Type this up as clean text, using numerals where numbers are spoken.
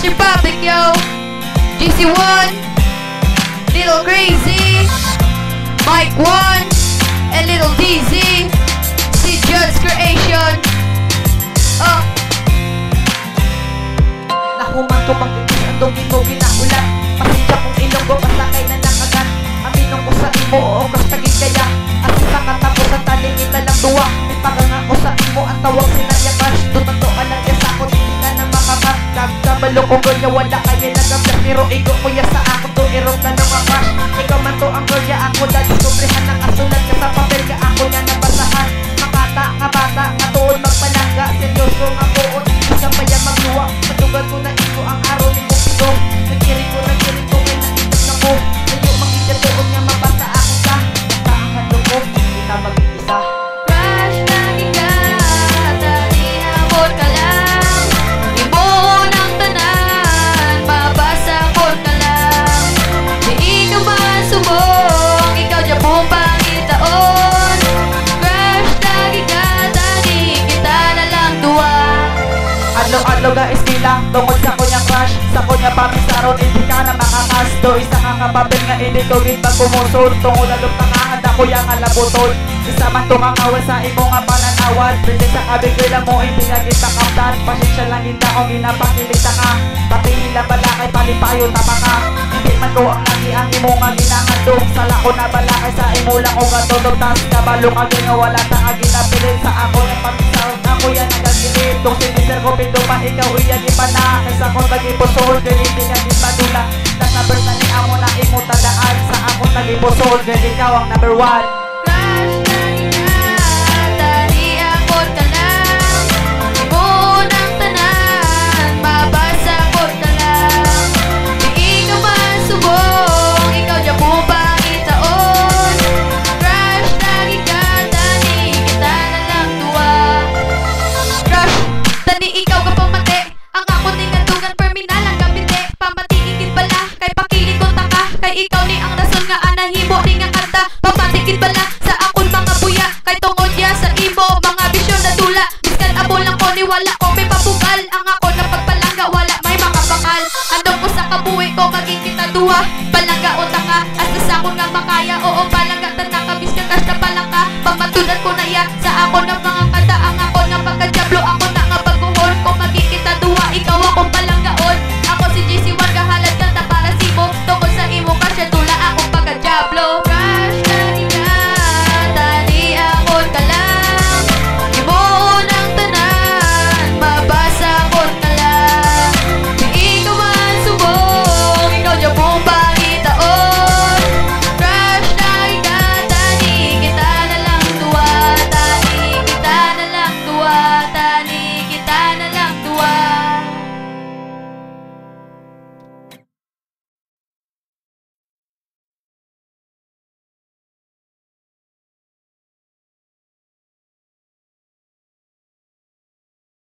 Crash Republic, yo. GC1, Little Crazy, Mike 1, and Little DZ. Si Judge Creation. Nahuman ko magkikis ang dungin mo ginahulat. Pasensya kong ilonggo pasakay na nakagat. Aminong ko sa imo o kastagin kaya. At sa katapusan taling kita lang duwa. Ipaganga ko sa imo ang tawag sinadya crush. Tututo ka lang ya sa ako, hindi ka na makakat. Kagkabalo ko girl ya wala kaya nagablas. Pero ikaw kuya sa ako to irong tanong ang crush. Ikaw man to ang girl ya ako na diskubrihan ng asulat ka sa papel ka ako niya nabasahan. Makata nga bata nga tuon magpalangga. Seryoso nga buon isa pa yan magluwa. Matugal ko na ito ang araw ni Kupido. Nagkirin ko kay naitap na ko. Ngayon makita tuon nga mabasa ako ka. Basta ang handong ko, kita mag-iisa. Crush, lagi ka, dali habol ka lang. Ibo ng tanan, mabasakol ka lang. Di ka man subong, ikaw dyan buong pangitaon. Crush, lagi ka, dali kita na lang duwa. Adlaw-adlaw ga istilang tungod sa kunyang crush. Sa kunya pamisaron, hindi ka na makakas. Do isa nga kapapel nga hindi ko rin pagpumusod. Tungod along nakahanda ko yung alabutol. Isa man tumangawan sa imo nga pananawan. Pwede sa kabigwila mo, hindi nga kita kaptan. Pasensya lang kita kung ginapakilita ka. Pati hila balakay, palipayo tama ka. Hindi man ko ang lagi ang imo nga ginakandong. Sala ko na balakay sa imo lang o katulog. Tas kabalo ka ginawala ta nga ginapilit. Sa ako yung pamisaron, ako yan nagagilid. Tung sinisir ko pito pa ikaw iyan ipana. Kaysa kong nagipusol, ganiti nga di padula. Tas number na ni amo na imo tadaan. Sa akong nagipusol, gan ikaw ang number 1. Crush, lagi ka, dali habol ka lang. Ibo ng tanan, mabasakol ka lang. Di ka man subong, ikaw dyan buong pangitaon. Crush, lagi ka, dali kita na lang duwa. Crush, dali ikaw ka pamati. Ang ako ni natugan perminal ang gabite. Pamatikid bala, kay pakilig ko taka. Kay ikaw ni ang rason nga anahimo ni nga kanta. Pamatikid bala sa akon mga buya. Kay tungod ya sa imo mga bisyon na dula. Biskan abol lang ko ni wala ko may pabugal. Ang ako na pagpalangga wala may makapakal. Andong ko sa kabuhi ko maging kita duwa. Palang